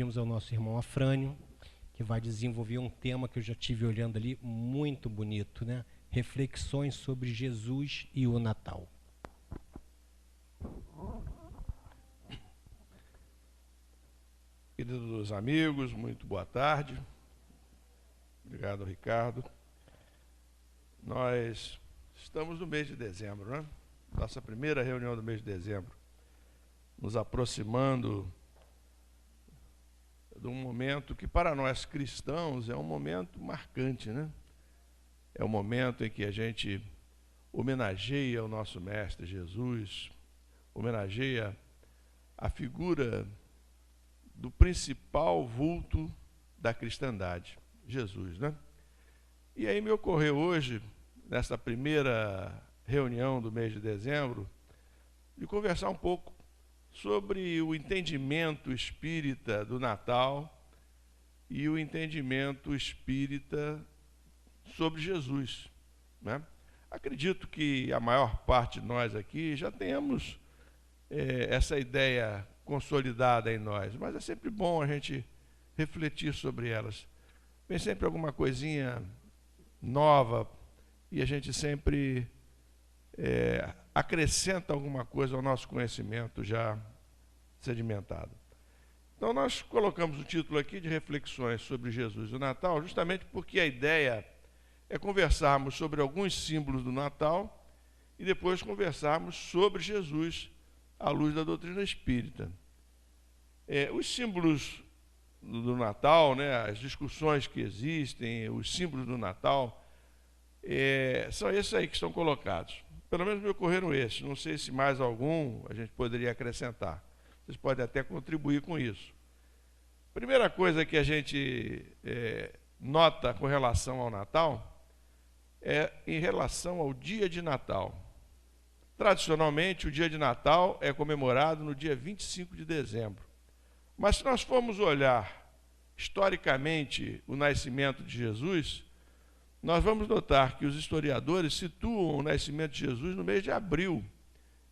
pedimos ao nosso irmão Afrânio, que vai desenvolver um tema que eu já estive olhando ali, muito bonito, né? Reflexões sobre Jesus e o Natal. Queridos amigos, muito boa tarde. Obrigado, Ricardo. Nós estamos no mês de dezembro, né? Nossa primeira reunião do mês de dezembro. Nos aproximando de um momento que para nós cristãos é um momento marcante, né? É o momento em que a gente homenageia o nosso Mestre Jesus, homenageia a figura do principal vulto da cristandade, Jesus, né? E aí me ocorreu hoje, nessa primeira reunião do mês de dezembro, de conversar um pouco sobre o entendimento espírita do Natal e o entendimento espírita sobre Jesus, né? Acredito que a maior parte de nós aqui já tenhamos essa ideia consolidada em nós, mas é sempre bom a gente refletir sobre elas. Vem sempre alguma coisinha nova e a gente sempre acrescenta alguma coisa ao nosso conhecimento já sedimentado. Então nós colocamos o título aqui de Reflexões sobre Jesus e o Natal, justamente porque a ideia é conversarmos sobre alguns símbolos do Natal e depois conversarmos sobre Jesus à luz da doutrina espírita. Os símbolos do Natal, né, as discussões que existem, os símbolos do Natal, são esses aí que estão colocados. Pelo menos me ocorreram esses, não sei se mais algum a gente poderia acrescentar. Vocês podem até contribuir com isso. Primeira coisa que a gente nota com relação ao Natal é em relação ao dia de Natal. Tradicionalmente, o dia de Natal é comemorado no dia 25 de dezembro. Mas se nós formos olhar historicamente o nascimento de Jesus, nós vamos notar que os historiadores situam o nascimento de Jesus no mês de abril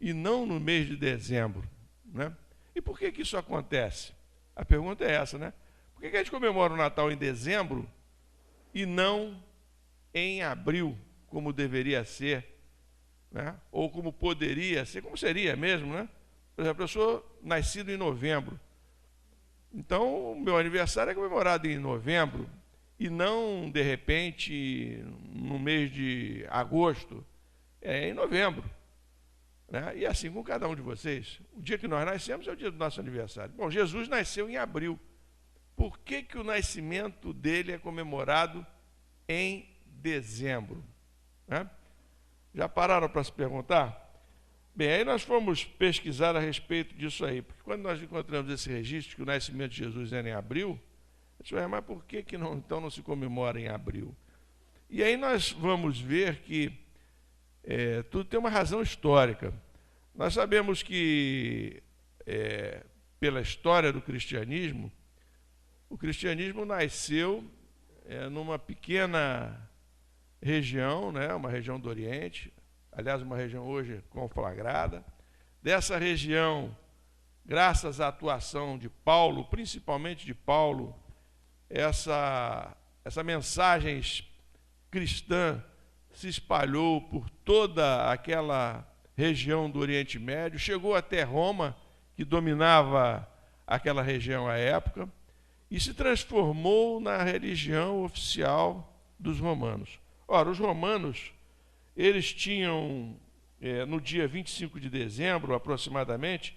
e não no mês de dezembro, né? E por que isso acontece? A pergunta é essa, né? Por que a gente comemora o Natal em dezembro e não em abril, como deveria ser, né? Ou como poderia ser, como seria mesmo, né? Por exemplo, eu sou nascido em novembro. Então, o meu aniversário é comemorado em novembro e não, de repente, no mês de agosto, é em novembro, né? E assim com cada um de vocês. O dia que nós nascemos é o dia do nosso aniversário. Bom, Jesus nasceu em abril. Por que o nascimento dele é comemorado em dezembro, né? Já pararam para se perguntar? Bem, aí nós fomos pesquisar a respeito disso aí, porque quando nós encontramos esse registro que o nascimento de Jesus era em abril, a gente vai, mas por que não, então não se comemora em abril? E aí nós vamos ver que tudo tem uma razão histórica. Nós sabemos que, pela história do cristianismo, o cristianismo nasceu numa pequena região, né, uma região do Oriente, aliás, uma região hoje conflagrada. Dessa região, graças à atuação de Paulo, principalmente de Paulo, essa mensagem cristã se espalhou por toda aquela região do Oriente Médio, chegou até Roma, que dominava aquela região à época, e se transformou na religião oficial dos romanos. Ora, os romanos, eles tinham, no dia 25 de dezembro, aproximadamente,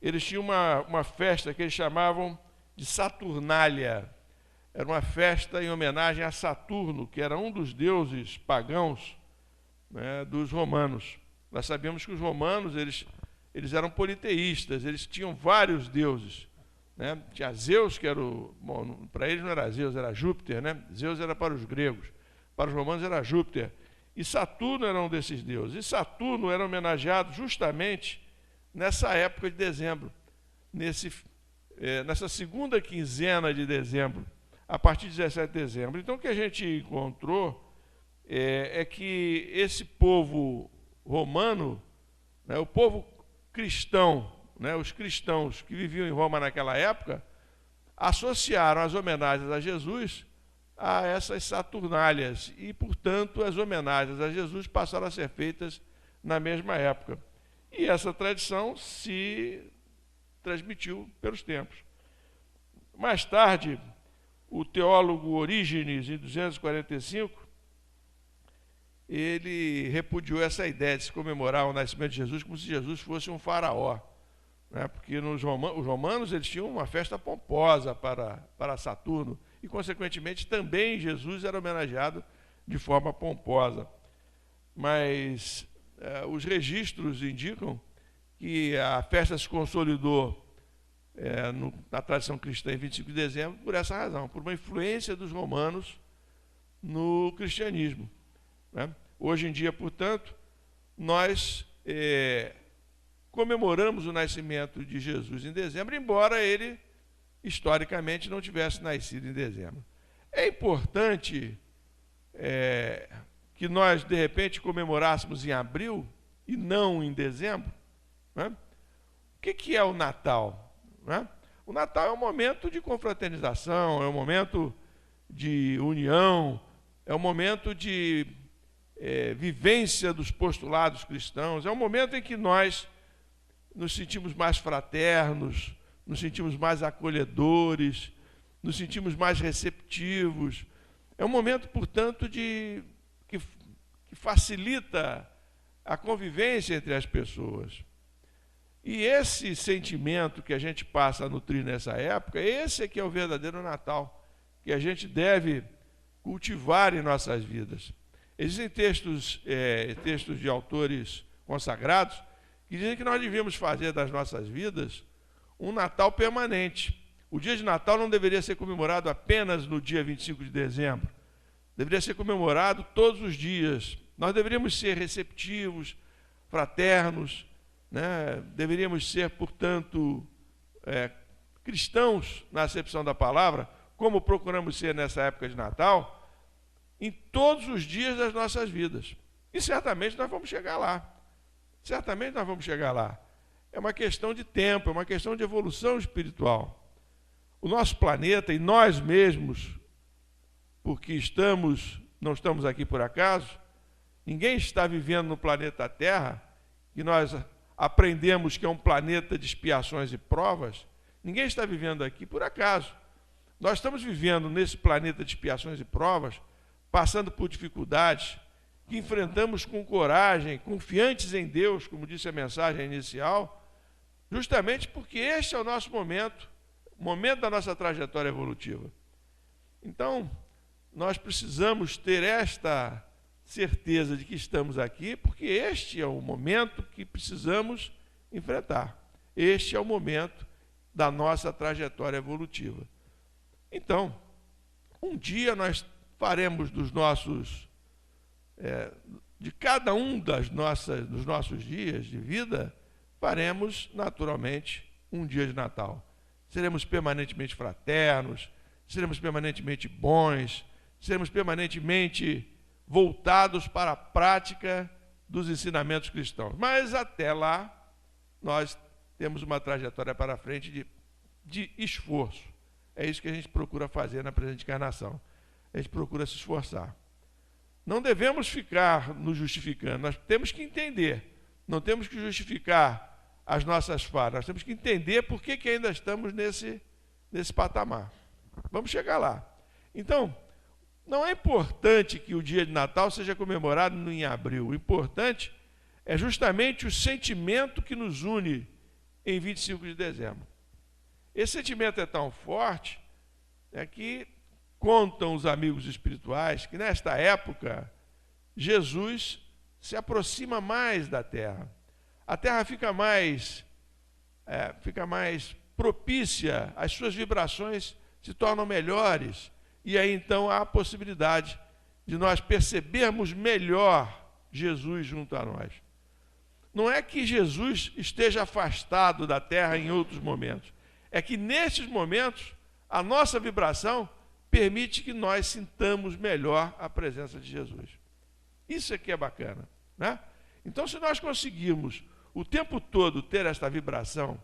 eles tinham uma festa que eles chamavam de Saturnália. Era uma festa em homenagem a Saturno, que era um dos deuses pagãos, né, dos romanos. Nós sabemos que os romanos, eles eram politeístas, eles tinham vários deuses, né? Tinha Zeus, que era bom, para eles não era Zeus, era Júpiter, né? Zeus era para os gregos, para os romanos era Júpiter. E Saturno era um desses deuses. E Saturno era homenageado justamente nessa época de dezembro, nessa segunda quinzena de dezembro, a partir de 17 de dezembro. Então, o que a gente encontrou é que esse povo romano, né, o povo cristão, né, os cristãos que viviam em Roma naquela época, associaram as homenagens a Jesus a essas Saturnálias e, portanto, as homenagens a Jesus passaram a ser feitas na mesma época. E essa tradição se transmitiu pelos tempos. Mais tarde, o teólogo Orígenes, em 245, ele repudiou essa ideia de se comemorar o nascimento de Jesus como se Jesus fosse um faraó, né? Porque os romanos eles tinham uma festa pomposa para Saturno e, consequentemente, também Jesus era homenageado de forma pomposa. Mas os registros indicam que a festa se consolidou na tradição cristã em 25 de dezembro por essa razão, por uma influência dos romanos no cristianismo, né? Hoje em dia, portanto, nós comemoramos o nascimento de Jesus em dezembro, embora ele, historicamente, não tivesse nascido em dezembro. É importante que nós, de repente, comemorássemos em abril e não em dezembro, né? O que é o Natal, né? O Natal é um momento de confraternização, é um momento de união, é um momento de vivência dos postulados cristãos, é um momento em que nós nos sentimos mais fraternos, nos sentimos mais acolhedores, nos sentimos mais receptivos. É um momento, portanto, que facilita a convivência entre as pessoas. E esse sentimento que a gente passa a nutrir nessa época, esse é que é o verdadeiro Natal, que a gente deve cultivar em nossas vidas. Existem textos de autores consagrados que dizem que nós devíamos fazer das nossas vidas um Natal permanente. O dia de Natal não deveria ser comemorado apenas no dia 25 de dezembro. Deveria ser comemorado todos os dias. Nós deveríamos ser receptivos, fraternos, né? Deveríamos ser, portanto, cristãos na acepção da palavra, como procuramos ser nessa época de Natal, em todos os dias das nossas vidas. E certamente nós vamos chegar lá. Certamente nós vamos chegar lá. É uma questão de tempo, é uma questão de evolução espiritual. O nosso planeta e nós mesmos, porque não estamos aqui por acaso, ninguém está vivendo no planeta Terra, que nós aprendemos que é um planeta de expiações e provas, ninguém está vivendo aqui por acaso. Nós estamos vivendo nesse planeta de expiações e provas, passando por dificuldades, que enfrentamos com coragem, confiantes em Deus, como disse a mensagem inicial, justamente porque este é o nosso momento, o momento da nossa trajetória evolutiva. Então, nós precisamos ter esta certeza de que estamos aqui, porque este é o momento que precisamos enfrentar. Este é o momento da nossa trajetória evolutiva. Então, um dia nós faremos de cada um dos nossos dias de vida, faremos naturalmente um dia de Natal. Seremos permanentemente fraternos, seremos permanentemente bons, seremos permanentemente voltados para a prática dos ensinamentos cristãos. Mas até lá, nós temos uma trajetória para frente de esforço. É isso que a gente procura fazer na presente encarnação. A gente procura se esforçar. Não devemos ficar nos justificando, nós temos que entender, não temos que justificar as nossas falhas, nós temos que entender por que ainda estamos nesse patamar. Vamos chegar lá. Então, não é importante que o dia de Natal seja comemorado em abril, o importante é justamente o sentimento que nos une em 25 de dezembro. Esse sentimento é tão forte que contam os amigos espirituais que nesta época Jesus se aproxima mais da Terra. A Terra fica mais propícia, as suas vibrações se tornam melhores e aí então há a possibilidade de nós percebermos melhor Jesus junto a nós. Não é que Jesus esteja afastado da Terra em outros momentos, é que nesses momentos a nossa vibração permite que nós sintamos melhor a presença de Jesus. Isso aqui é bacana, né? Então, se nós conseguirmos o tempo todo ter esta vibração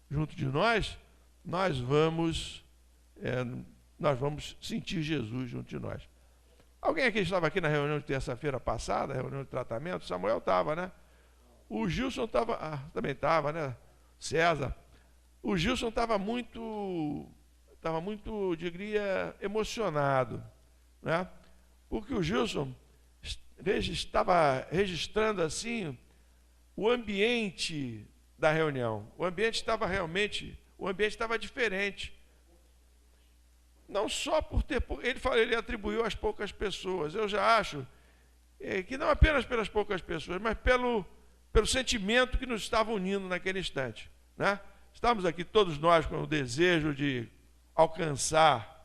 junto de nós, nós vamos nós vamos sentir Jesus junto de nós. Alguém aqui estava aqui na reunião de terça-feira passada, reunião de tratamento? Samuel estava, né? O Gilson estava, também estava, né? César. O Gilson estava muito, diria, emocionado, né? Porque o Gilson estava registrando assim o ambiente da reunião. O ambiente estava diferente. Não só por ter, ele atribuiu às poucas pessoas. Eu já acho que não apenas pelas poucas pessoas, mas pelo sentimento que nos estava unindo naquele instante, né? Estamos aqui todos nós com o desejo de alcançar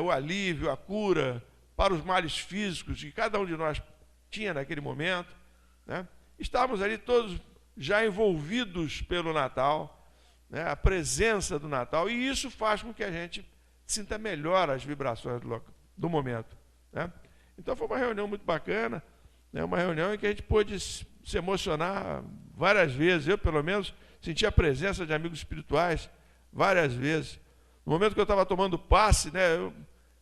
o alívio, a cura para os males físicos que cada um de nós tinha naquele momento, né? Estávamos ali todos já envolvidos pelo Natal, né? A presença do Natal, e isso faz com que a gente sinta melhor as vibrações do momento, né? Então foi uma reunião muito bacana, né? Uma reunião em que a gente pôde se emocionar várias vezes. Eu, pelo menos, senti a presença de amigos espirituais várias vezes. No momento que eu estava tomando passe, né,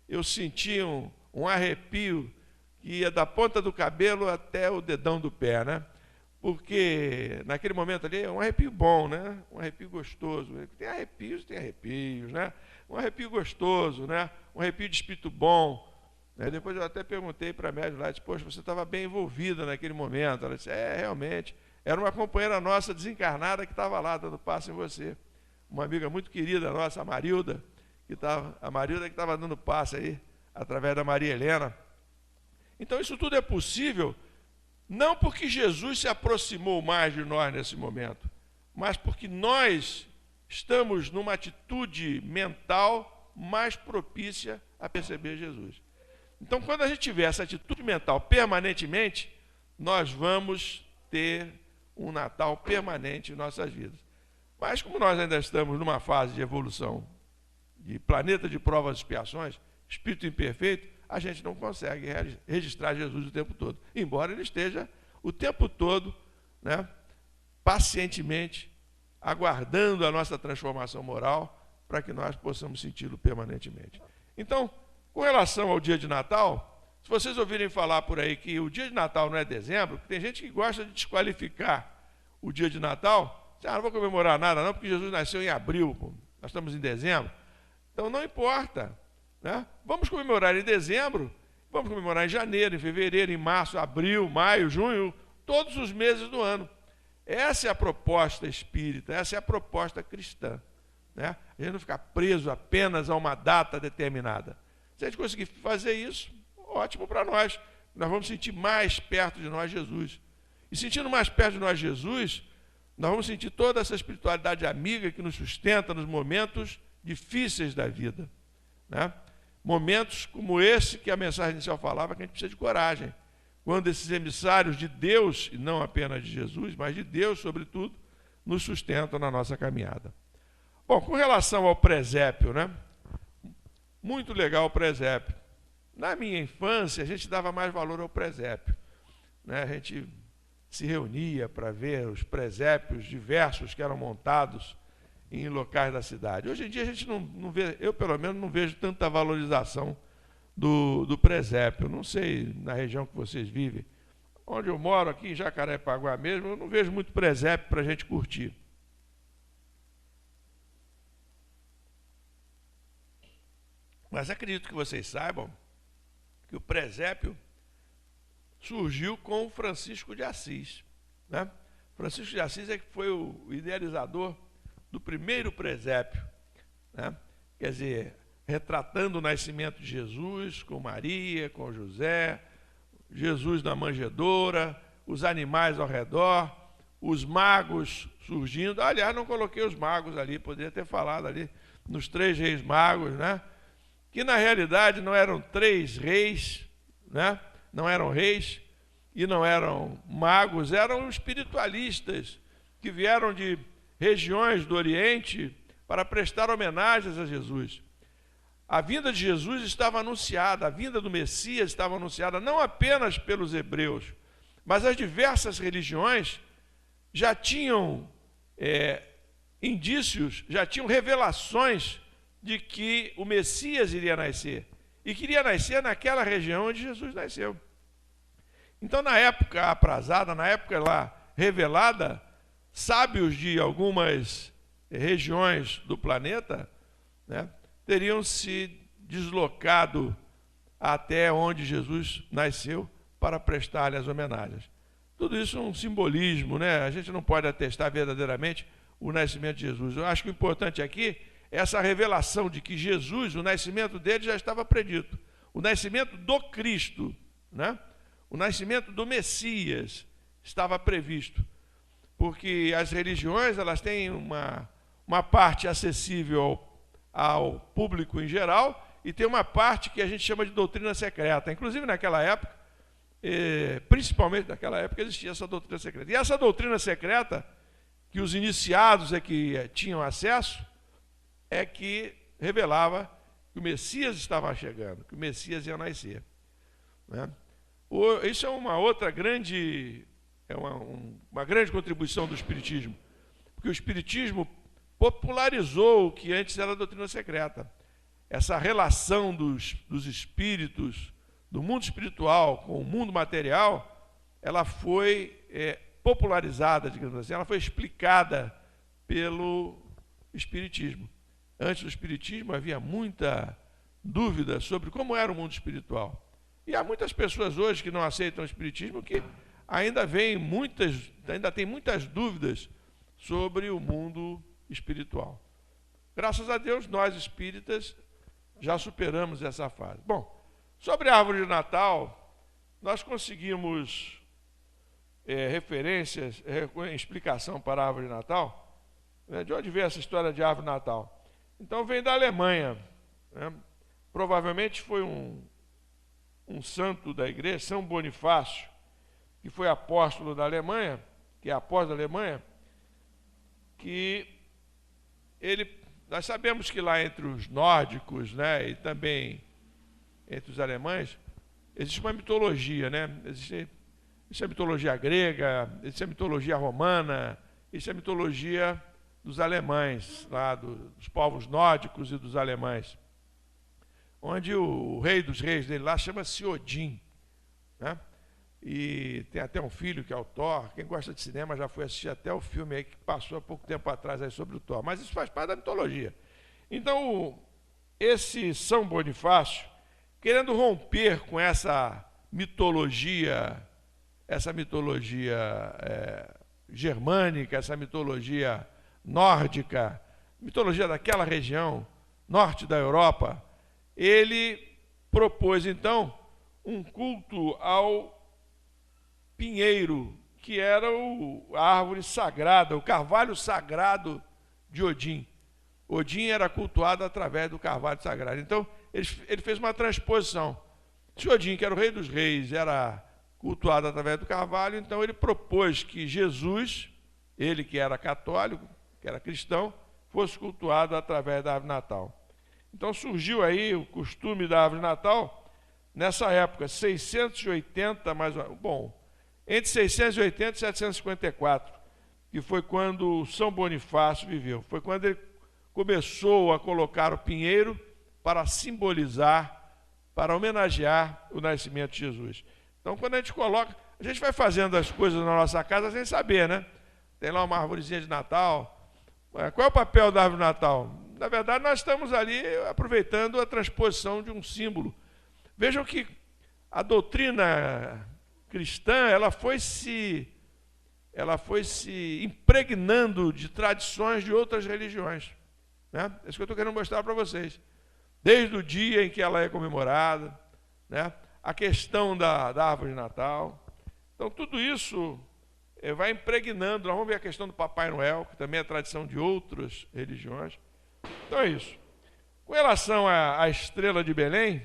eu senti um arrepio que ia da ponta do cabelo até o dedão do pé, né? Porque naquele momento ali é um arrepio bom, né? Um arrepio gostoso. Tem arrepios, né? Um arrepio gostoso, né? Um arrepio de espírito bom. Depois eu até perguntei para a médium lá, disse, poxa, você estava bem envolvida naquele momento. Ela disse, realmente. Era uma companheira nossa desencarnada que estava lá dando passe em você. Uma amiga muito querida nossa, a Marilda, que estava dando passe aí, através da Maria Helena. Então isso tudo é possível, não porque Jesus se aproximou mais de nós nesse momento, mas porque nós estamos numa atitude mental mais propícia a perceber Jesus. Então, quando a gente tiver essa atitude mental permanentemente, nós vamos ter um Natal permanente em nossas vidas. Mas como nós ainda estamos numa fase de evolução, de planeta de provas e expiações, espírito imperfeito, a gente não consegue registrar Jesus o tempo todo, embora ele esteja o tempo todo, né, pacientemente aguardando a nossa transformação moral para que nós possamos senti-lo permanentemente. Então, com relação ao dia de Natal, se vocês ouvirem falar por aí que o dia de Natal não é dezembro, porque tem gente que gosta de desqualificar o dia de Natal, não vou comemorar nada não, porque Jesus nasceu em abril, nós estamos em dezembro. Então não importa, né? Vamos comemorar em dezembro, vamos comemorar em janeiro, em fevereiro, em março, abril, maio, junho, todos os meses do ano. Essa é a proposta espírita, essa é a proposta cristã, né? A gente não ficar preso apenas a uma data determinada. Se a gente conseguir fazer isso, ótimo para nós. Nós vamos sentir mais perto de nós Jesus. E sentindo mais perto de nós Jesus, nós vamos sentir toda essa espiritualidade amiga que nos sustenta nos momentos difíceis da vida, né? Momentos como esse que a mensagem inicial falava, que a gente precisa de coragem. Quando esses emissários de Deus, e não apenas de Jesus, mas de Deus, sobretudo, nos sustentam na nossa caminhada. Bom, com relação ao presépio, né? Muito legal o presépio. Na minha infância, a gente dava mais valor ao presépio, né? A gente se reunia para ver os presépios diversos que eram montados em locais da cidade. Hoje em dia a gente não vê, eu pelo menos não vejo tanta valorização do presépio. Não sei na região que vocês vivem. Onde eu moro, aqui em Jacarepaguá mesmo, eu não vejo muito presépio para a gente curtir. Mas acredito que vocês saibam que o presépio surgiu com Francisco de Assis, né? Francisco de Assis é que foi o idealizador do primeiro presépio, né? Quer dizer, retratando o nascimento de Jesus com Maria, com José, Jesus na manjedoura, os animais ao redor, os magos surgindo. Aliás, não coloquei os magos ali, poderia ter falado ali nos 3 reis magos, né? Que na realidade não eram 3 reis, né? Não eram reis e não eram magos, eram espiritualistas que vieram de regiões do Oriente para prestar homenagens a Jesus. A vinda de Jesus estava anunciada, a vinda do Messias estava anunciada não apenas pelos hebreus, mas as diversas religiões já tinham indícios, já tinham revelações de que o Messias iria nascer, e queria nascer naquela região onde Jesus nasceu. Então, na época aprazada, na época lá revelada, sábios de algumas regiões do planeta, né, teriam se deslocado até onde Jesus nasceu para prestar-lhe as homenagens. Tudo isso é um simbolismo, né? A gente não pode atestar verdadeiramente o nascimento de Jesus. Eu acho que o importante aqui é essa revelação de que Jesus, o nascimento dele já estava predito. O nascimento do Cristo, né? O nascimento do Messias estava previsto. Porque as religiões, elas têm uma parte acessível ao público em geral e tem uma parte que a gente chama de doutrina secreta. Inclusive, naquela época, principalmente naquela época, existia essa doutrina secreta. E essa doutrina secreta, que os iniciados é que tinham acesso, é que revelava que o Messias estava chegando, que o Messias ia nascer, né? Isso é uma outra grande, uma grande contribuição do Espiritismo, porque o Espiritismo popularizou o que antes era a doutrina secreta. Essa relação dos espíritos, do mundo espiritual com o mundo material, ela foi popularizada, digamos assim, ela foi explicada pelo Espiritismo. Antes do Espiritismo havia muita dúvida sobre como era o mundo espiritual. E há muitas pessoas hoje que não aceitam o Espiritismo que ainda têm muitas dúvidas sobre o mundo espiritual. Graças a Deus, nós espíritas já superamos essa fase. Bom, sobre a árvore de Natal, nós conseguimos referências, explicação para a árvore de Natal. Né? De onde veio essa história de árvore de Natal? Então, vem da Alemanha, né? Provavelmente foi um santo da igreja, São Bonifácio, que foi apóstolo da Alemanha, que é apóstolo da Alemanha, que nós sabemos que lá entre os nórdicos, né, e também entre os alemães, existe uma mitologia, né? Existe a mitologia grega, existe a mitologia romana, existe a mitologia dos alemães, lá dos povos nórdicos e dos alemães, onde o rei dos reis dele lá chama-se Odin, né? E tem até um filho que é o Thor. Quem gosta de cinema já foi assistir até o filme aí que passou há pouco tempo atrás aí sobre o Thor, mas isso faz parte da mitologia. Então, esse São Bonifácio, querendo romper com essa mitologia germânica, essa mitologia nórdica, mitologia daquela região, norte da Europa, ele propôs, então, um culto ao pinheiro, que era a árvore sagrada, o carvalho sagrado de Odin. Odin era cultuado através do carvalho sagrado. Então, ele fez uma transposição. Se Odin, que era o rei dos reis, era cultuado através do carvalho, então ele propôs que Jesus, ele que era católico, que era cristão, fosse cultuado através da árvore de Natal. Então surgiu aí o costume da árvore de Natal, nessa época, 680, entre 680 e 754, que foi quando São Bonifácio viveu. Foi quando ele começou a colocar o pinheiro para simbolizar, para homenagear o nascimento de Jesus. Então, quando a gente vai fazendo as coisas na nossa casa sem saber, né? Tem lá uma árvorezinha de Natal. Qual é o papel da árvore de Natal? Na verdade, nós estamos ali aproveitando a transposição de um símbolo. Vejam que a doutrina cristã, ela foi se impregnando de tradições de outras religiões, né? É isso que eu estou querendo mostrar para vocês. Desde o dia em que ela é comemorada, né? A questão da árvore de Natal. Então, tudo isso vai impregnando. Nós vamos ver a questão do Papai Noel, que também é tradição de outras religiões. Então é isso. Com relação à estrela de Belém,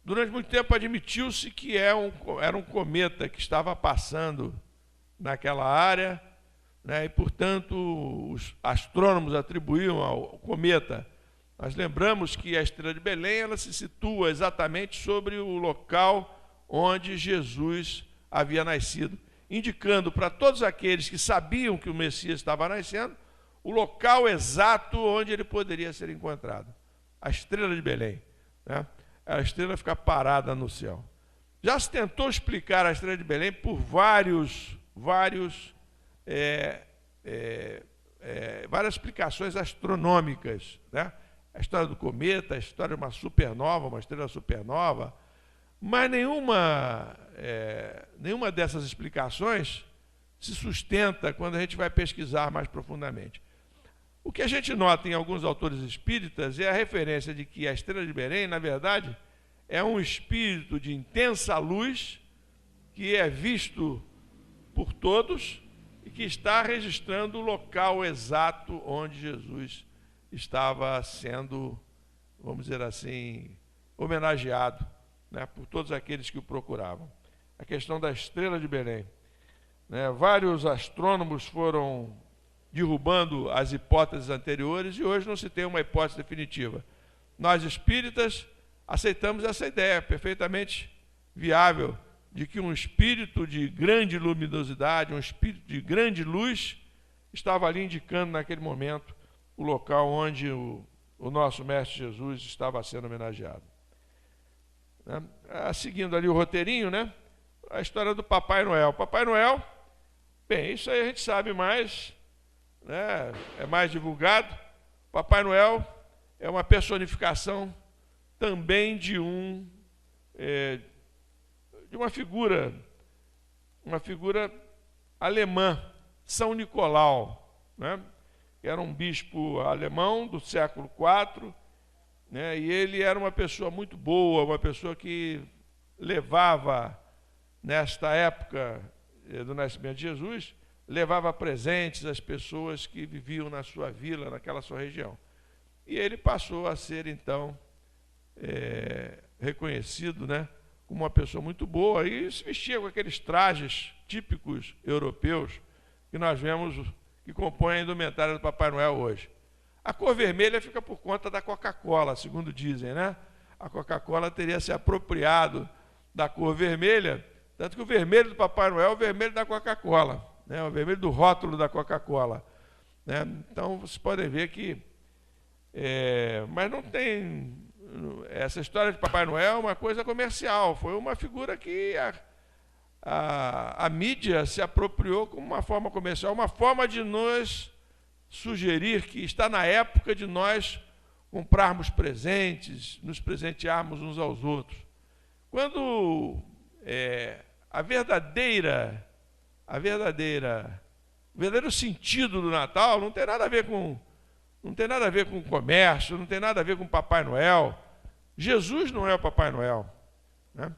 durante muito tempo admitiu-se que era um cometa que estava passando naquela área, né, e, portanto, os astrônomos atribuíam ao cometa. Nós lembramos que a estrela de Belém ela se situa exatamente sobre o local onde Jesus havia nascido, indicando para todos aqueles que sabiam que o Messias estava nascendo o local exato onde ele poderia ser encontrado. A estrela de Belém, né? A estrela fica parada no céu. Já se tentou explicar a estrela de Belém por várias explicações astronômicas, né? A história do cometa, a história de uma supernova, uma estrela supernova, mas nenhuma dessas explicações se sustenta quando a gente vai pesquisar mais profundamente. O que a gente nota em alguns autores espíritas é a referência de que a estrela de Belém, na verdade, é um espírito de intensa luz que é visto por todos e que está registrando o local exato onde Jesus estava sendo, vamos dizer assim, homenageado, né, por todos aqueles que o procuravam. A questão da estrela de Belém, né, vários astrônomos foram derrubando as hipóteses anteriores e hoje não se tem uma hipótese definitiva. Nós espíritas aceitamos essa ideia perfeitamente viável de que um espírito de grande luminosidade, um espírito de grande luz estava ali indicando naquele momento o local onde o nosso Mestre Jesus estava sendo homenageado. Né? Seguindo ali o roteirinho, né? A história do Papai Noel. Papai Noel, bem, isso aí a gente sabe mais, né? É mais divulgado. Papai Noel é uma personificação também de uma figura alemã, São Nicolau, né? Era um bispo alemão do século IV, né? E ele era uma pessoa muito boa, uma pessoa que levava, nesta época do nascimento de Jesus, levava presentes às pessoas que viviam na sua vila, naquela sua região. E ele passou a ser, então, reconhecido, né, como uma pessoa muito boa, e se vestia com aqueles trajes típicos europeus que nós vemos que compõem a indumentária do Papai Noel hoje. A cor vermelha fica por conta da Coca-Cola, segundo dizem, né? A Coca-Cola teria se apropriado da cor vermelha, tanto que o vermelho do Papai Noel é o vermelho da Coca-Cola, né? O vermelho do rótulo da Coca-Cola, né? Então, vocês podem ver que... mas não tem... Essa história de Papai Noel é uma coisa comercial, foi uma figura que a mídia se apropriou como uma forma comercial, uma forma de nos sugerir que está na época de nós comprarmos presentes, nos presentearmos uns aos outros. Quando o verdadeiro sentido do Natal não tem nada a ver com comércio, não tem nada a ver com Papai Noel. Jesus não é o Papai Noel, né?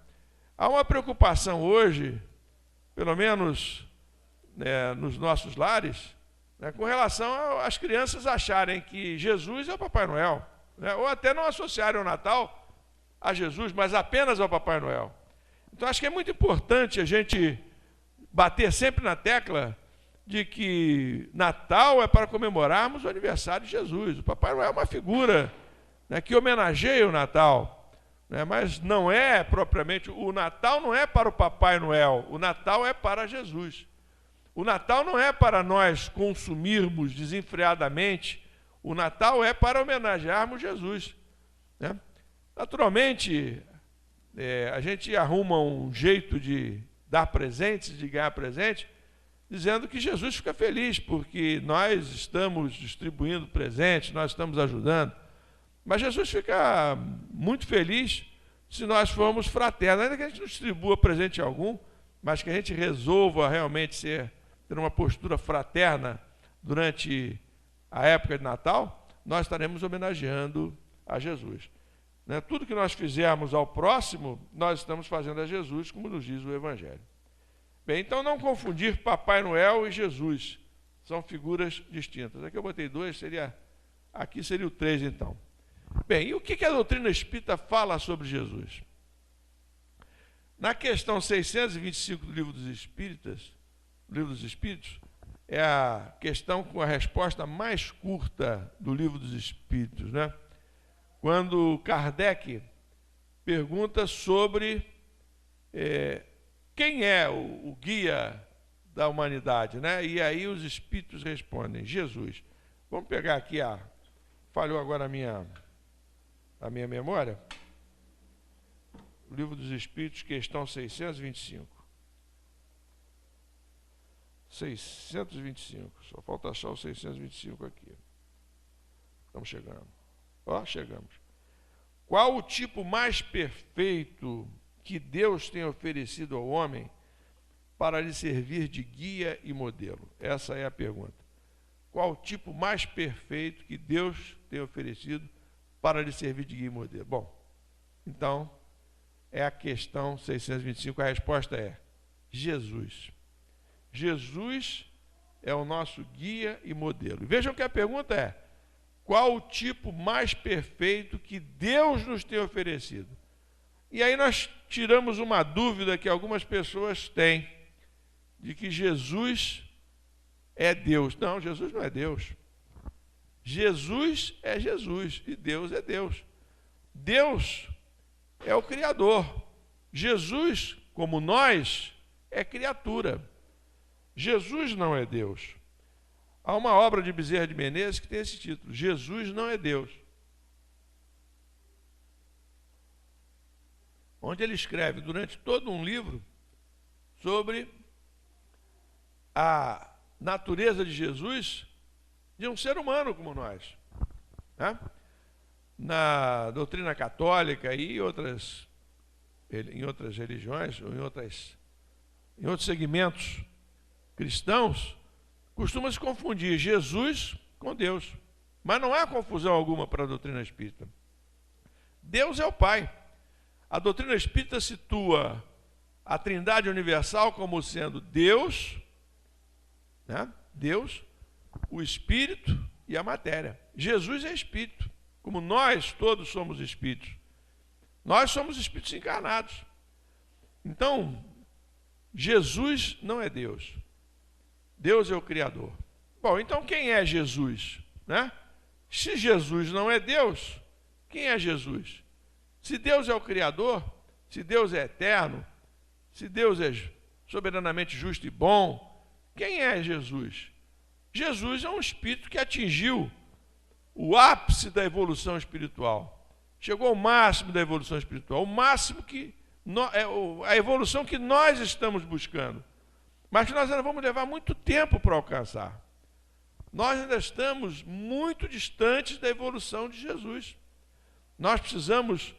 Há uma preocupação hoje, pelo menos nos nossos lares, né, com relação às crianças acharem que Jesus é o Papai Noel, né, ou até não associarem o Natal a Jesus, mas apenas ao Papai Noel. Então, acho que é muito importante a gente bater sempre na tecla de que Natal é para comemorarmos o aniversário de Jesus. O Papai Noel é uma figura, né, que homenageia o Natal, né, mas não é propriamente... O Natal não é para o Papai Noel, o Natal é para Jesus. O Natal não é para nós consumirmos desenfreadamente, o Natal é para homenagearmos Jesus, né? Naturalmente, a gente arruma um jeito de dar presentes, de ganhar presente, dizendo que Jesus fica feliz, porque nós estamos distribuindo presentes, nós estamos ajudando. Mas Jesus fica muito feliz se nós formos fraternos, ainda que a gente não distribua presente algum, mas que a gente resolva realmente ter uma postura fraterna durante a época de Natal, nós estaremos homenageando a Jesus. Né? Tudo que nós fizermos ao próximo, nós estamos fazendo a Jesus, como nos diz o Evangelho. Bem, então não confundir Papai Noel e Jesus. São figuras distintas. Aqui eu botei 2, aqui seria o 3, então. Bem, e o que a doutrina espírita fala sobre Jesus? Na questão 625 do Livro dos Espíritos, é a questão com a resposta mais curta do Livro dos Espíritos, né? Quando Kardec pergunta sobre quem é o guia da humanidade, né? E aí os espíritos respondem: Jesus. Vamos pegar aqui falhou agora a minha memória. O Livro dos Espíritos, questão 625. 625. Só falta achar o 625 aqui. Estamos chegando. Chegamos. Qual o tipo mais perfeito que Deus tem oferecido ao homem para lhe servir de guia e modelo? Essa é a pergunta. Qual o tipo mais perfeito que Deus tem oferecido para lhe servir de guia e modelo? Bom, então, é a questão 625, a resposta é Jesus. Jesus é o nosso guia e modelo. E vejam que a pergunta é: qual o tipo mais perfeito que Deus nos tem oferecido? E aí nós tiramos uma dúvida que algumas pessoas têm, de que Jesus é Deus. Não, Jesus não é Deus. Jesus é Jesus e Deus é Deus. Deus é o Criador. Jesus, como nós, é criatura. Jesus não é Deus. Há uma obra de Bezerra de Menezes que tem esse título: Jesus não é Deus. Onde ele escreve durante todo um livro sobre a natureza de Jesus, de um ser humano como nós, né? Na doutrina católica e em outras religiões, ou em outros segmentos cristãos, costuma-se confundir Jesus com Deus. Mas não há confusão alguma para a doutrina espírita. Deus é o Pai. A doutrina espírita situa a Trindade universal como sendo Deus, né? Deus, o Espírito e a matéria. Jesus é Espírito, como nós todos somos Espíritos. Nós somos Espíritos encarnados. Então, Jesus não é Deus. Deus é o Criador. Bom, então quem é Jesus, né? Se Jesus não é Deus, quem é Jesus? Se Deus é o Criador, se Deus é eterno, se Deus é soberanamente justo e bom, quem é Jesus? Jesus é um espírito que atingiu o ápice da evolução espiritual. Chegou ao máximo da evolução espiritual, o máximo a evolução que nós estamos buscando. Mas que nós ainda vamos levar muito tempo para alcançar. Nós ainda estamos muito distantes da evolução de Jesus. Nós precisamos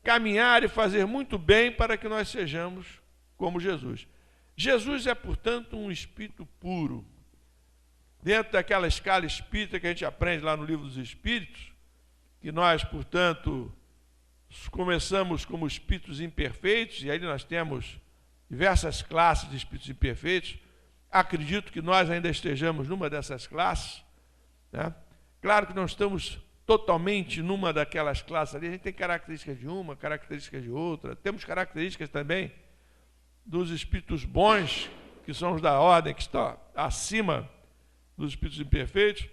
caminhar e fazer muito bem para que nós sejamos como Jesus. Jesus é, portanto, um espírito puro. Dentro daquela escala espírita que a gente aprende lá no Livro dos Espíritos, que nós, portanto, começamos como espíritos imperfeitos, e aí nós temos diversas classes de espíritos imperfeitos. Acredito que nós ainda estejamos numa dessas classes, né? Claro que não estamos totalmente numa daquelas classes ali, a gente tem características de uma, características de outra, temos características também dos espíritos bons, que são os da ordem, que estão acima dos espíritos imperfeitos,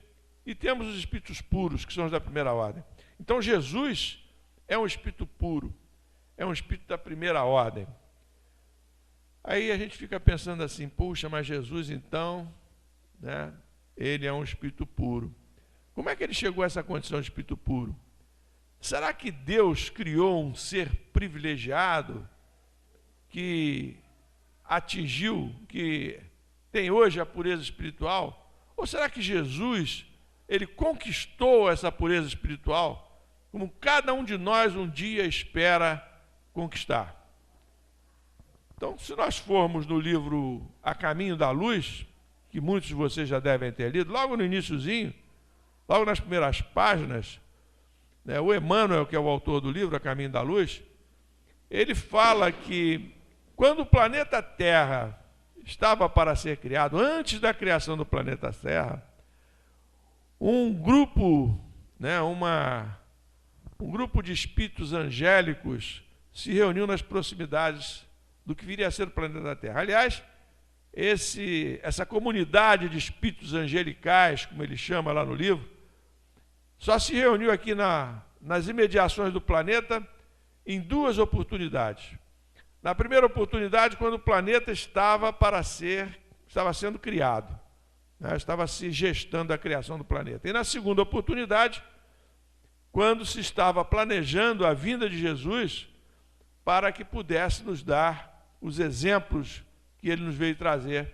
e temos os espíritos puros, que são os da primeira ordem. Então Jesus é um espírito puro, é um espírito da primeira ordem. Aí a gente fica pensando assim: puxa, mas Jesus então, né, ele é um espírito puro. Como é que ele chegou a essa condição de espírito puro? Será que Deus criou um ser privilegiado que atingiu, que tem hoje a pureza espiritual? Ou será que Jesus, ele conquistou essa pureza espiritual, como cada um de nós um dia espera conquistar? Então, se nós formos no livro A Caminho da Luz, que muitos de vocês já devem ter lido, logo no iniciozinho, logo nas primeiras páginas, né, o Emmanuel, que é o autor do livro A Caminho da Luz, ele fala que quando o planeta Terra estava para ser criado, antes da criação do planeta Terra, um grupo, né, um grupo de espíritos angélicos se reuniu nas proximidades do que viria a ser o planeta Terra. Aliás, essa comunidade de espíritos angelicais, como ele chama lá no livro, só se reuniu aqui nas imediações do planeta em duas oportunidades. Na primeira oportunidade, quando o planeta estava sendo criado. né? Estava se gestando a criação do planeta. E na segunda oportunidade, quando se estava planejando a vinda de Jesus para que pudesse nos dar os exemplos que ele nos veio trazer,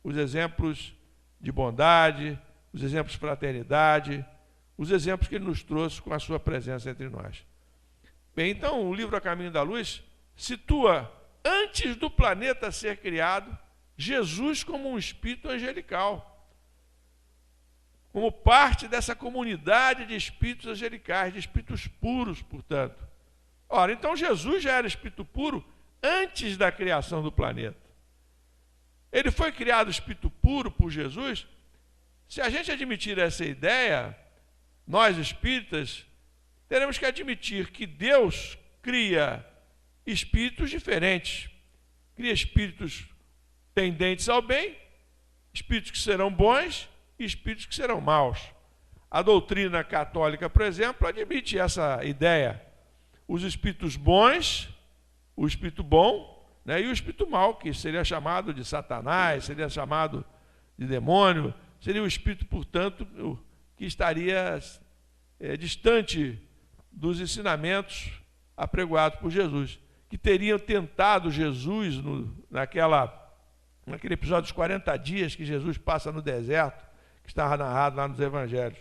os exemplos de bondade, os exemplos de fraternidade, os exemplos que ele nos trouxe com a sua presença entre nós. Bem, então o livro A Caminho da Luz situa, antes do planeta ser criado, Jesus como um espírito angelical, como parte dessa comunidade de espíritos angelicais, de espíritos puros, portanto. Ora, então Jesus já era espírito puro antes da criação do planeta. Ele foi criado espírito puro por Jesus. Se a gente admitir essa ideia, nós espíritas teremos que admitir que Deus cria espíritos diferentes. Cria espíritos tendentes ao bem, espíritos que serão bons e espíritos que serão maus. A doutrina católica, por exemplo, admite essa ideia. Os espíritos bons, o espírito bom, né, e o espírito mau, que seria chamado de Satanás, seria chamado de demônio, seria o espírito, portanto, que estaria distante dos ensinamentos apregoados por Jesus, que teriam tentado Jesus naquele episódio dos 40 dias que Jesus passa no deserto, que estava narrado lá nos evangelhos.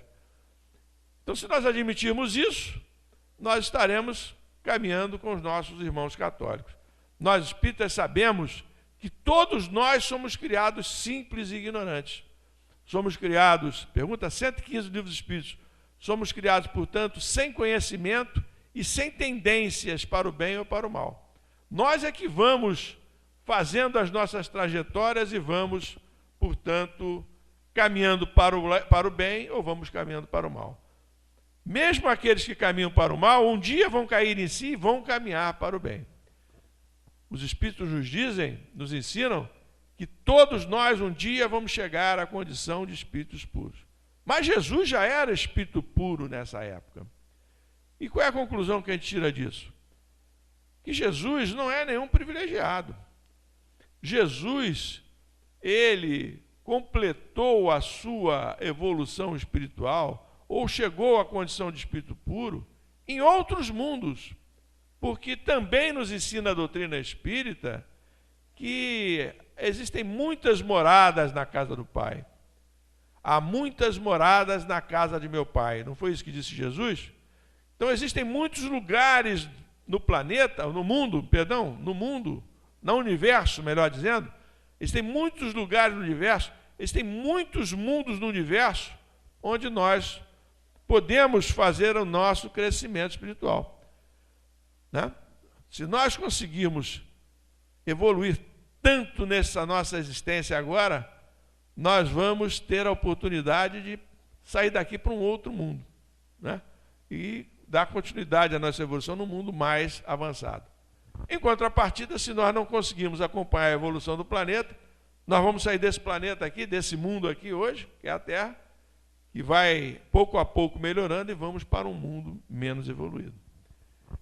Então, se nós admitirmos isso, nós estaremos caminhando com os nossos irmãos católicos. Nós espíritas sabemos que todos nós somos criados simples e ignorantes. Somos criados, pergunta 115 do Livro dos Espíritos, somos criados, portanto, sem conhecimento e sem tendências para o bem ou para o mal. Nós é que vamos fazendo as nossas trajetórias e vamos, portanto, caminhando para o bem ou vamos caminhando para o mal. Mesmo aqueles que caminham para o mal, um dia vão cair em si e vão caminhar para o bem. Os Espíritos nos dizem, nos ensinam, que todos nós um dia vamos chegar à condição de espíritos puros. Mas Jesus já era espírito puro nessa época. E qual é a conclusão que a gente tira disso? Que Jesus não é nenhum privilegiado. Jesus, ele completou a sua evolução espiritual, ou chegou à condição de espírito puro, em outros mundos, porque também nos ensina a doutrina espírita que existem muitas moradas na casa do Pai. Há muitas moradas na casa de meu Pai. Não foi isso que disse Jesus? Então existem muitos lugares no planeta, no mundo, no universo, melhor dizendo, existem muitos lugares no universo, existem muitos mundos no universo onde nós podemos fazer o nosso crescimento espiritual. Né? Se nós conseguirmos evoluir tanto nessa nossa existência agora, nós vamos ter a oportunidade de sair daqui para um outro mundo, né? E dar continuidade à nossa evolução no mundo mais avançado. Em contrapartida, se nós não conseguirmos acompanhar a evolução do planeta, nós vamos sair desse planeta aqui, desse mundo aqui hoje, que é a Terra, que vai pouco a pouco melhorando e vamos para um mundo menos evoluído.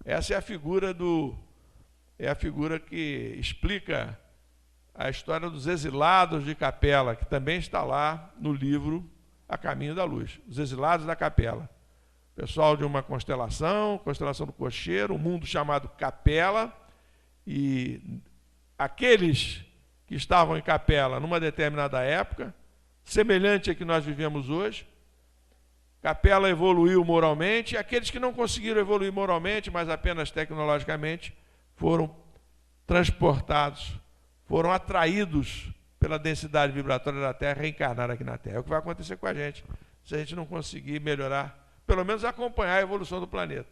Essa é a figura que explica a história dos exilados de Capela, que também está lá no livro A Caminho da Luz. Os exilados da Capela. Pessoal de uma constelação do Cocheiro, um mundo chamado Capela, e aqueles que estavam em Capela numa determinada época, semelhante a que nós vivemos hoje, Capela evoluiu moralmente, e aqueles que não conseguiram evoluir moralmente, mas apenas tecnologicamente, foram transportados, foram atraídos pela densidade vibratória da Terra e reencarnaram aqui na Terra. É o que vai acontecer com a gente, se a gente não conseguir melhorar, pelo menos acompanhar a evolução do planeta.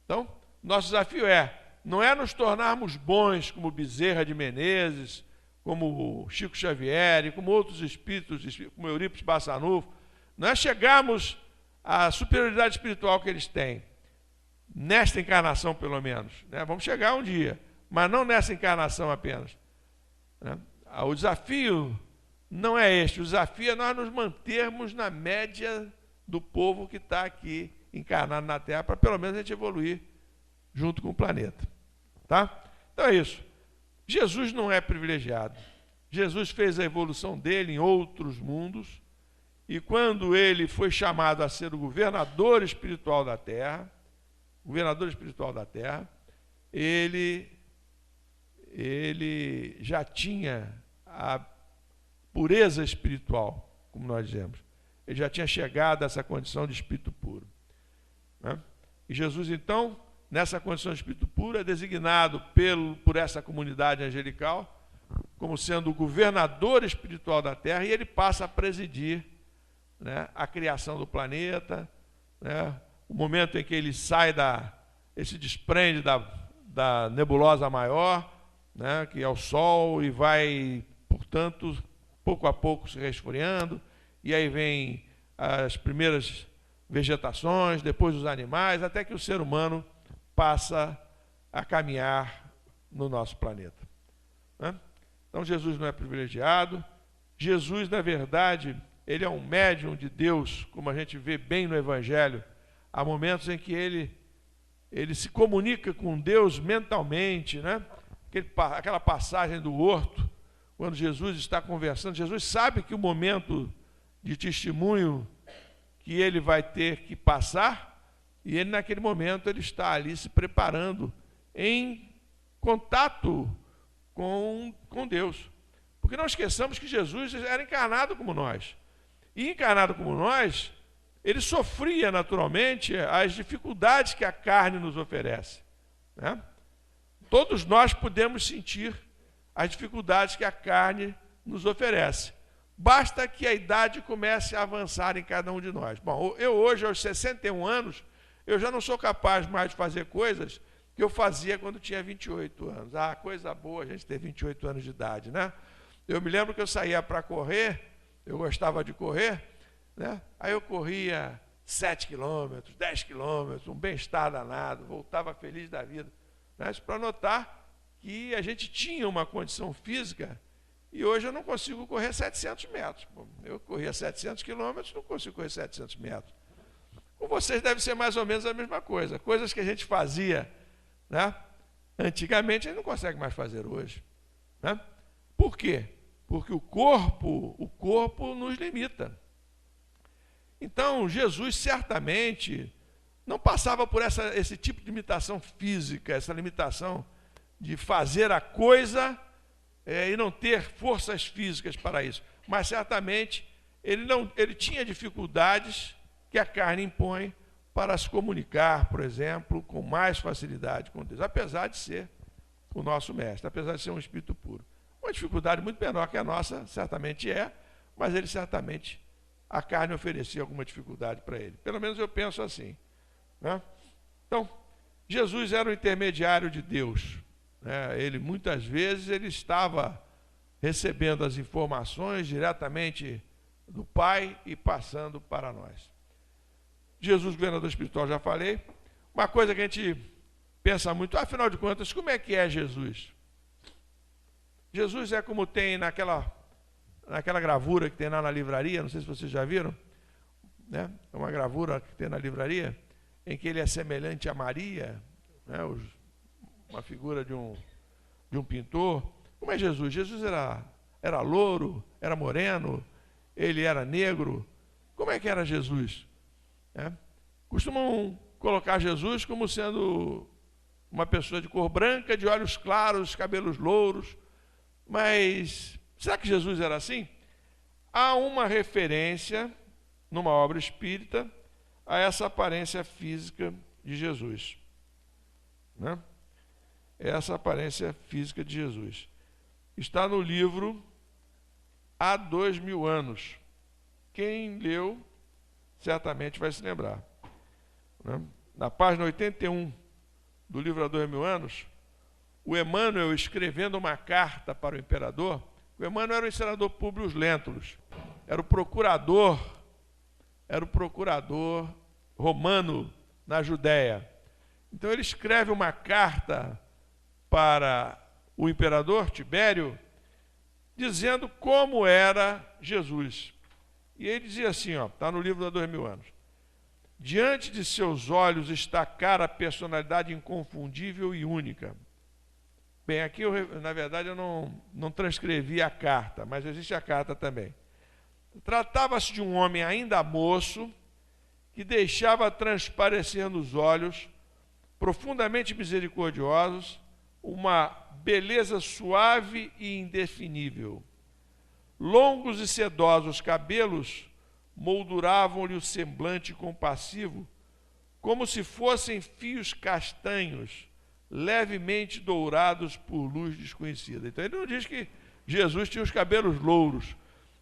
Então, nosso desafio não é nos tornarmos bons como Bezerra de Menezes, como Chico Xavier e como outros espíritos, como Eurípides Bassanufo, não é chegarmos à superioridade espiritual que eles têm, nesta encarnação pelo menos, né? Vamos chegar um dia, mas não nessa encarnação apenas, né? O desafio não é este, o desafio é nós nos mantermos na média do povo que está aqui encarnado na Terra, para pelo menos a gente evoluir junto com o planeta. Tá? Então é isso. Jesus não é privilegiado. Jesus fez a evolução dele em outros mundos, e quando ele foi chamado a ser o governador espiritual da terra, ele já tinha a pureza espiritual, como nós dizemos. Ele já tinha chegado a essa condição de espírito puro, né? E Jesus, então, nessa condição de espírito puro, é designado por essa comunidade angelical como sendo o governador espiritual da terra, e ele passa a presidir, né, a criação do planeta, né, o momento em que ele ele se desprende da nebulosa maior, né, que é o Sol, e vai, portanto, pouco a pouco se resfriando, e aí vem as primeiras vegetações, depois os animais, até que o ser humano passa a caminhar no nosso planeta, né? Então Jesus não é privilegiado. Jesus, na verdade, ele é um médium de Deus, como a gente vê bem no Evangelho. Há momentos em que ele se comunica com Deus mentalmente, né? Aquela passagem do horto, quando Jesus está conversando, Jesus sabe que o momento de testemunho que ele vai ter que passar, e ele naquele momento ele está ali se preparando em contato com Deus. Porque não esqueçamos que Jesus era encarnado como nós. E encarnado como nós, ele sofria naturalmente as dificuldades que a carne nos oferece, né? Todos nós podemos sentir as dificuldades que a carne nos oferece. Basta que a idade comece a avançar em cada um de nós. Bom, eu hoje, aos 61 anos, eu já não sou capaz mais de fazer coisas que eu fazia quando tinha 28 anos. Ah, coisa boa a gente ter 28 anos de idade, né? Eu me lembro que eu saía para correr, eu gostava de correr, né? Aí eu corria 7 quilômetros, 10 quilômetros, um bem-estar danado, voltava feliz da vida, né? Isso para notar que a gente tinha uma condição física. E hoje eu não consigo correr 700 metros. Eu corria 700 quilômetros, não consigo correr 700 metros. Com vocês deve ser mais ou menos a mesma coisa. Coisas que a gente fazia, né, antigamente, a gente não consegue mais fazer hoje, né? Por quê? Porque o corpo nos limita. Então, Jesus certamente não passava por esse tipo de limitação física, essa limitação de fazer a coisa e não ter forças físicas para isso. Mas certamente ele tinha dificuldades que a carne impõe para se comunicar, por exemplo, com mais facilidade com Deus, apesar de ser o nosso mestre, apesar de ser um espírito puro. Uma dificuldade muito menor que a nossa, certamente mas ele certamente, a carne oferecia alguma dificuldade para ele. Pelo menos eu penso assim, né? Então, Jesus era o intermediário de Deus. Ele muitas vezes ele estava recebendo as informações diretamente do Pai e passando para nós. Jesus, governador espiritual, já falei. Uma coisa que a gente pensa muito, afinal de contas, como é que é Jesus? Jesus é como tem naquela gravura que tem lá na livraria, não sei se vocês já viram, né? É uma gravura que tem na livraria, em que ele é semelhante a Maria, né? Uma figura de um pintor. Como é Jesus? Jesus era louro, era moreno, ele era negro. Como é que era Jesus? Costumam colocar Jesus como sendo uma pessoa de cor branca, de olhos claros, cabelos louros. Mas será que Jesus era assim? Há uma referência, numa obra espírita, a essa aparência física de Jesus, né? Essa aparência física de Jesus está no livro Há 2000 anos. Quem leu certamente vai se lembrar, né? Na página 81 do livro Há 2000 anos, o Emmanuel, escrevendo uma carta para o imperador. O Emmanuel era o imperador Públio Lentulus, era o procurador romano na Judéia. Então ele escreve uma carta para o imperador Tibério, dizendo como era Jesus. E ele dizia assim, está no livro Há 2000 anos. Diante de seus olhos está cara a personalidade inconfundível e única. Bem, aqui, na verdade, eu não transcrevi a carta, mas existe a carta também. Tratava-se de um homem ainda moço, que deixava transparecer nos olhos, profundamente misericordiosos, uma beleza suave e indefinível. Longos e sedosos cabelos molduravam-lhe o semblante compassivo, como se fossem fios castanhos, levemente dourados por luz desconhecida. Então ele não diz que Jesus tinha os cabelos louros.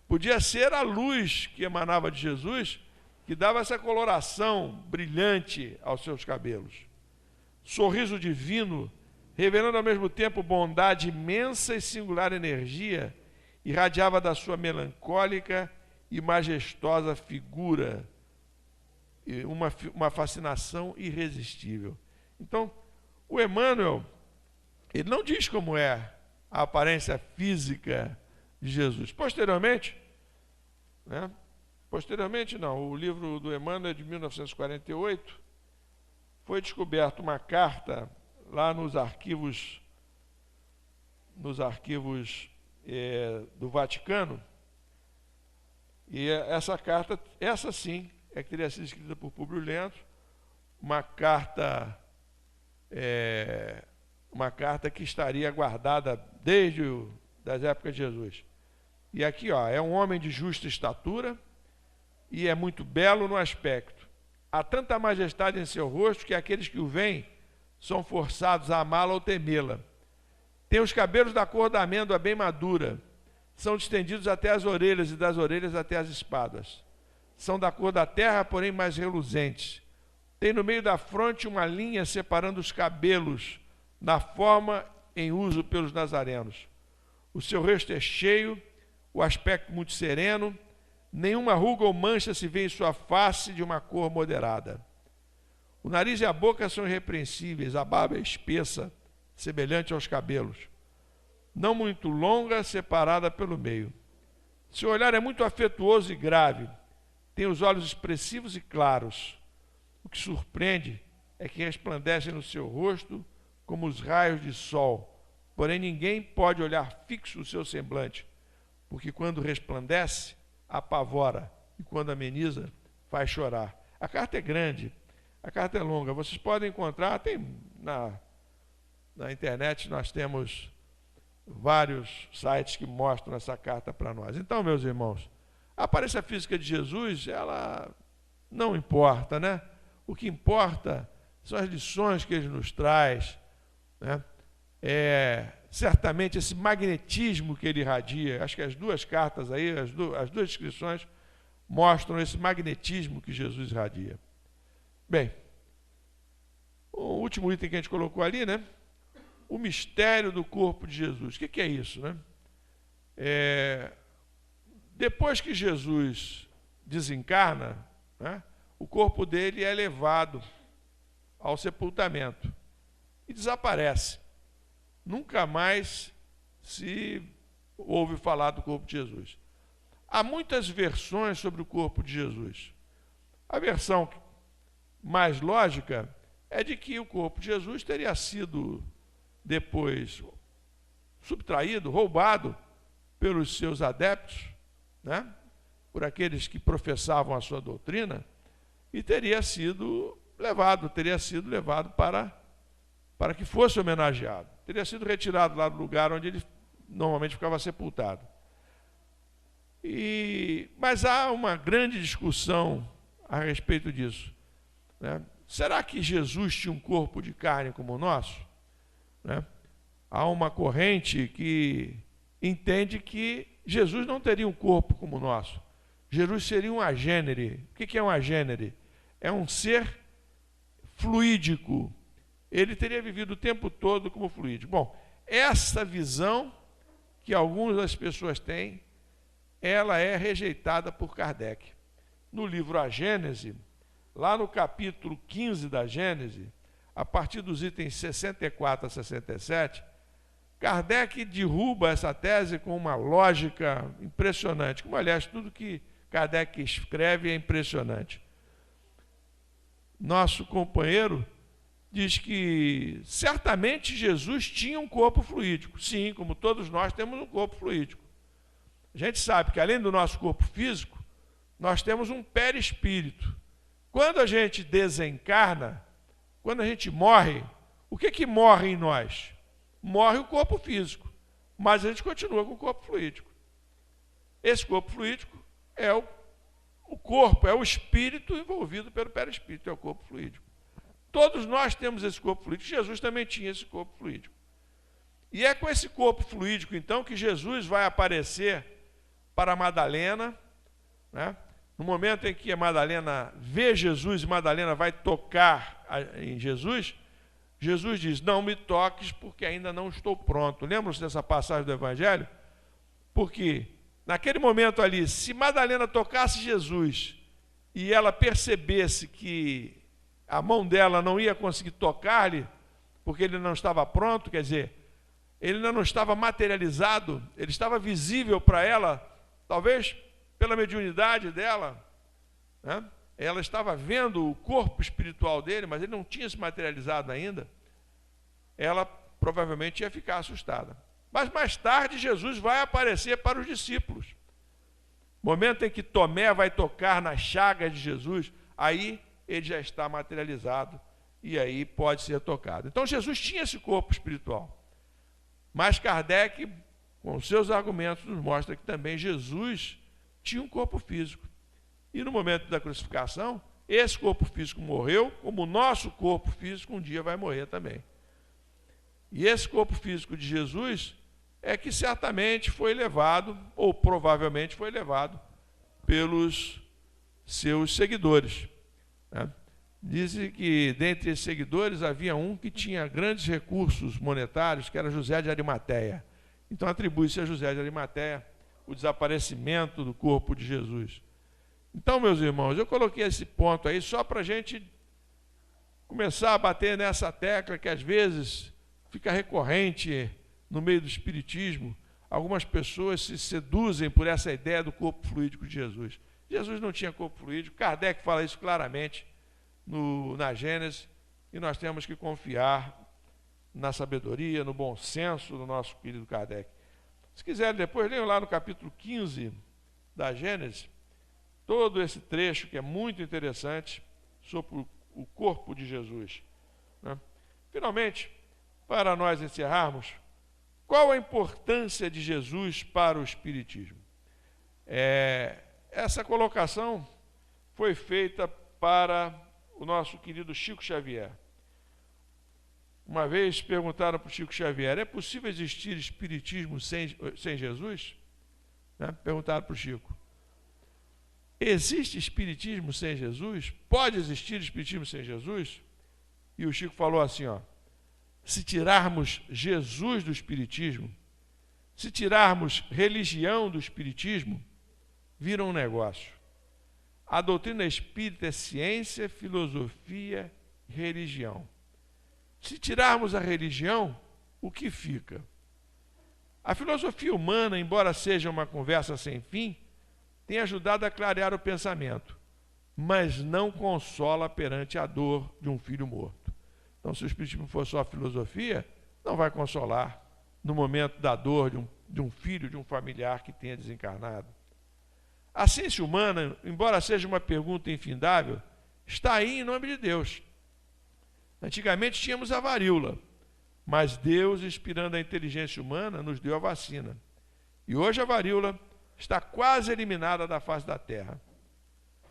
Podia ser a luz que emanava de Jesus que dava essa coloração brilhante aos seus cabelos. Sorriso divino, revelando ao mesmo tempo bondade imensa e singular energia, irradiava da sua melancólica e majestosa figura, uma fascinação irresistível. Então, o Emmanuel, ele não diz como é a aparência física de Jesus. Posteriormente, o livro do Emmanuel é de 1948, foi descoberta uma carta lá nos arquivos do Vaticano, e essa carta, essa sim, é que teria sido escrita por Públio Lentz, uma carta que estaria guardada desde das épocas de Jesus. E aqui, é um homem de justa estatura e é muito belo no aspecto. Há tanta majestade em seu rosto que aqueles que o veem são forçados a amá-la ou temê-la. Tem os cabelos da cor da amêndoa bem madura, são distendidos até as orelhas e das orelhas até as espáduas. São da cor da terra, porém mais reluzentes. Tem no meio da fronte uma linha separando os cabelos na forma em uso pelos nazarenos. O seu rosto é cheio, o aspecto muito sereno, nenhuma ruga ou mancha se vê em sua face de uma cor moderada. O nariz e a boca são irrepreensíveis, a barba é espessa, semelhante aos cabelos, não muito longa, separada pelo meio. Seu olhar é muito afetuoso e grave, tem os olhos expressivos e claros. O que surpreende é que resplandecem no seu rosto como os raios de sol, porém ninguém pode olhar fixo o seu semblante, porque quando resplandece, apavora, e quando ameniza, faz chorar. A carta é grande, a carta é longa, vocês podem encontrar, tem na internet, nós temos vários sites que mostram essa carta para nós. Então, meus irmãos, a aparência física de Jesus, ela não importa, né? O que importa são as lições que ele nos traz, né? Certamente esse magnetismo que ele irradia, acho que as duas cartas aí, as duas descrições mostram esse magnetismo que Jesus irradia. Bem, o último item que a gente colocou ali, né? O mistério do corpo de Jesus. O que é isso, né? Depois que Jesus desencarna, né, o corpo dele é levado ao sepultamento e desaparece. Nunca mais se ouve falar do corpo de Jesus. Há muitas versões sobre o corpo de Jesus. A versão mais lógica é de que o corpo de Jesus teria sido depois subtraído, roubado pelos seus adeptos, né? Por aqueles que professavam a sua doutrina, e teria sido levado para que fosse homenageado. Teria sido retirado lá do lugar onde ele normalmente ficava sepultado. Mas há uma grande discussão a respeito disso, né? Será que Jesus tinha um corpo de carne como o nosso? Né? Há uma corrente que entende que Jesus não teria um corpo como o nosso. Jesus seria um agênere. O que é um agênere? É um ser fluídico. Ele teria vivido o tempo todo como fluídico. Bom, essa visão que algumas das pessoas têm, ela é rejeitada por Kardec. No livro A Gênese, lá no capítulo 15 da Gênese, a partir dos itens 64 a 67, Kardec derruba essa tese com uma lógica impressionante, como, aliás, tudo que Kardec escreve é impressionante. Nosso companheiro diz que certamente Jesus tinha um corpo fluídico. Sim, como todos nós temos um corpo fluídico. A gente sabe que além do nosso corpo físico, nós temos um perispírito. Quando a gente desencarna, quando a gente morre, o que morre em nós? Morre o corpo físico, mas a gente continua com o corpo fluídico. Esse corpo fluídico é o corpo, é o espírito envolvido pelo perispírito, é o corpo fluídico. Todos nós temos esse corpo fluídico. Jesus também tinha esse corpo fluídico. E é com esse corpo fluídico, então, que Jesus vai aparecer para Madalena, né? No momento em que a Madalena vê Jesus e Madalena vai tocar em Jesus, Jesus diz, não me toques porque ainda não estou pronto. Lembram-se dessa passagem do Evangelho? Porque naquele momento ali, se Madalena tocasse Jesus e ela percebesse que a mão dela não ia conseguir tocar-lhe, porque ele não estava pronto, quer dizer, ele ainda não estava materializado, ele estava visível para ela, talvez pela mediunidade dela, né? Ela estava vendo o corpo espiritual dele, mas ele não tinha se materializado ainda, ela provavelmente ia ficar assustada. Mas mais tarde Jesus vai aparecer para os discípulos. Momento em que Tomé vai tocar nas chagas de Jesus, aí ele já está materializado e aí pode ser tocado. Então Jesus tinha esse corpo espiritual. Mas Kardec, com seus argumentos, nos mostra que também Jesus tinha um corpo físico. E no momento da crucificação, esse corpo físico morreu, como o nosso corpo físico um dia vai morrer também. E esse corpo físico de Jesus é que certamente foi levado, ou provavelmente foi levado, pelos seus seguidores, né? Dizem que dentre esses seguidores havia um que tinha grandes recursos monetários, que era José de Arimateia. Então atribui-se a José de Arimateia o desaparecimento do corpo de Jesus. Então, meus irmãos, eu coloquei esse ponto aí só para a gente começar a bater nessa tecla que às vezes fica recorrente no meio do espiritismo. Algumas pessoas se seduzem por essa ideia do corpo fluídico de Jesus. Jesus não tinha corpo fluídico, Kardec fala isso claramente na Gênesis, e nós temos que confiar na sabedoria, no bom senso do nosso querido Kardec. Se quiserem depois, leiam lá no capítulo 15 da Gênesis, todo esse trecho que é muito interessante sobre o corpo de Jesus, né? Finalmente, para nós encerrarmos, qual a importância de Jesus para o Espiritismo? Essa colocação foi feita para o nosso querido Chico Xavier. Uma vez perguntaram para o Chico Xavier, é possível existir Espiritismo sem Jesus? Né? Perguntaram para o Chico. Existe Espiritismo sem Jesus? Pode existir Espiritismo sem Jesus? E o Chico falou assim, ó, se tirarmos Jesus do Espiritismo, se tirarmos religião do Espiritismo, vira um negócio. A doutrina espírita é ciência, filosofia e religião. Se tirarmos a religião, o que fica? A filosofia humana, embora seja uma conversa sem fim, tem ajudado a clarear o pensamento, mas não consola perante a dor de um filho morto. Então, se o Espiritismo for só filosofia, não vai consolar no momento da dor de um filho, de um familiar que tenha desencarnado. A ciência humana, embora seja uma pergunta infindável, está aí em nome de Deus. Antigamente tínhamos a varíola, mas Deus, inspirando a inteligência humana, nos deu a vacina. E hoje a varíola está quase eliminada da face da terra.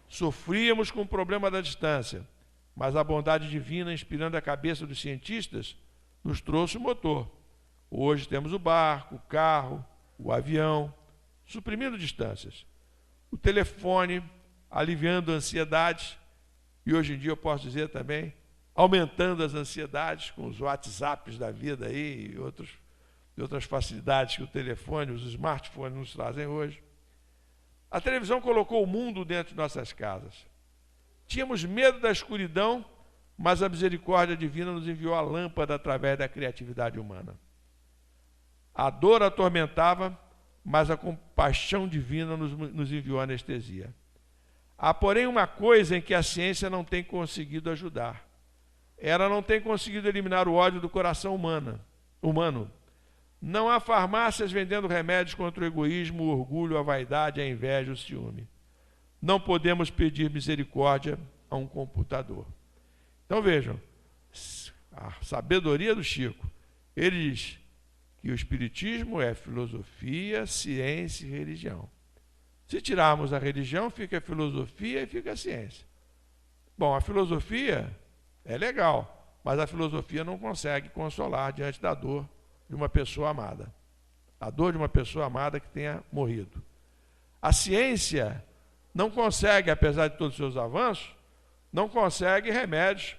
Sofríamos com o problema da distância, mas a bondade divina, inspirando a cabeça dos cientistas, nos trouxe o motor. Hoje temos o barco, o carro, o avião, suprimindo distâncias. O telefone, aliviando ansiedades, e hoje em dia eu posso dizer também, aumentando as ansiedades com os WhatsApps da vida aí e outras facilidades que o telefone, os smartphones nos trazem hoje. A televisão colocou o mundo dentro de nossas casas. Tínhamos medo da escuridão, mas a misericórdia divina nos enviou a lâmpada através da criatividade humana. A dor atormentava, mas a compaixão divina nos enviou a anestesia. Há, porém, uma coisa em que a ciência não tem conseguido ajudar: ela não tem conseguido eliminar o ódio do coração humano. Não há farmácias vendendo remédios contra o egoísmo, o orgulho, a vaidade, a inveja, o ciúme. Não podemos pedir misericórdia a um computador. Então vejam, a sabedoria do Chico. Ele diz que o Espiritismo é filosofia, ciência e religião. Se tirarmos a religião, fica a filosofia e fica a ciência. Bom, a filosofia é legal, mas a filosofia não consegue consolar diante da dor de uma pessoa amada. A dor de uma pessoa amada que tenha morrido. A ciência não consegue, apesar de todos os seus avanços, não consegue remédios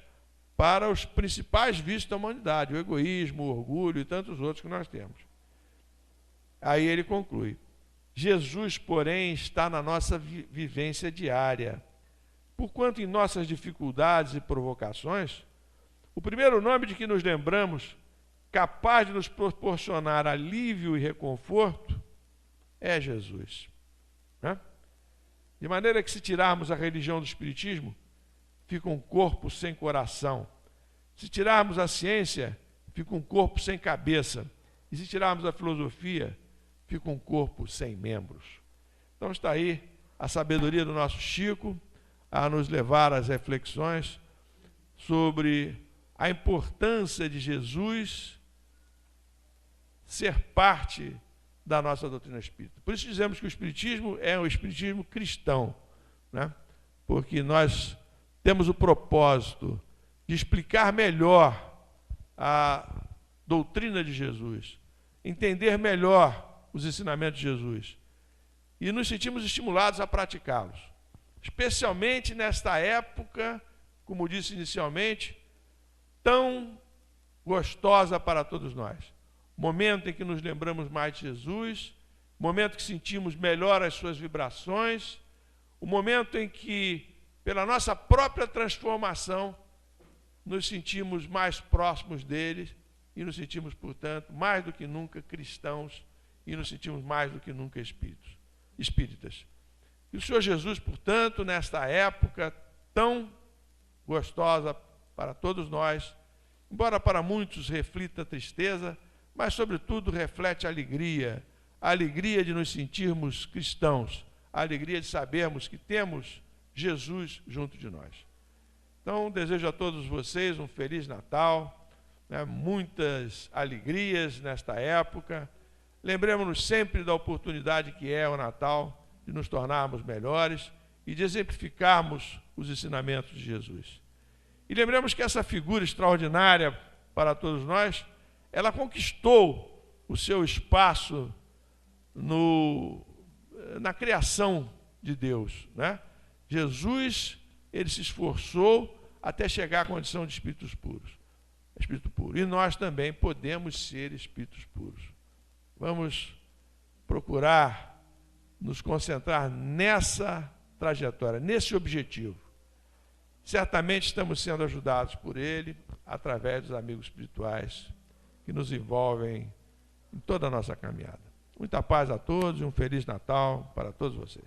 para os principais vícios da humanidade, o egoísmo, o orgulho e tantos outros que nós temos. Aí ele conclui: Jesus, porém, está na nossa vivência diária. Porquanto em nossas dificuldades e provocações, o primeiro nome de que nos lembramos, capaz de nos proporcionar alívio e reconforto, é Jesus. Né? De maneira que, se tirarmos a religião do Espiritismo, fica um corpo sem coração. Se tirarmos a ciência, fica um corpo sem cabeça. E se tirarmos a filosofia, fica um corpo sem membros. Então está aí a sabedoria do nosso Chico a nos levar às reflexões sobre a importância de Jesus ser parte da nossa doutrina espírita. Por isso dizemos que o Espiritismo é um Espiritismo cristão, né? Porque nós temos o propósito de explicar melhor a doutrina de Jesus, entender melhor os ensinamentos de Jesus e nos sentimos estimulados a praticá-los, especialmente nesta época, como disse inicialmente, tão gostosa para todos nós. Momento em que nos lembramos mais de Jesus, momento que sentimos melhor as suas vibrações, o momento em que, pela nossa própria transformação, nos sentimos mais próximos dele e nos sentimos, portanto, mais do que nunca cristãos e nos sentimos mais do que nunca espíritas. E o Senhor Jesus, portanto, nesta época tão gostosa para todos nós, embora para muitos reflita a tristeza, mas, sobretudo, reflete a alegria de nos sentirmos cristãos, a alegria de sabermos que temos Jesus junto de nós. Então, desejo a todos vocês um Feliz Natal, né, muitas alegrias nesta época. Lembremos-nos sempre da oportunidade que é o Natal, de nos tornarmos melhores e de exemplificarmos os ensinamentos de Jesus. E lembremos que essa figura extraordinária para todos nós, ela conquistou o seu espaço na criação de Deus, né? Jesus, ele se esforçou até chegar à condição de espírito puro. E nós também podemos ser espíritos puros. Vamos procurar nos concentrar nessa trajetória, nesse objetivo. Certamente estamos sendo ajudados por ele, através dos amigos espirituais que nos envolvem em toda a nossa caminhada. Muita paz a todos e um Feliz Natal para todos vocês.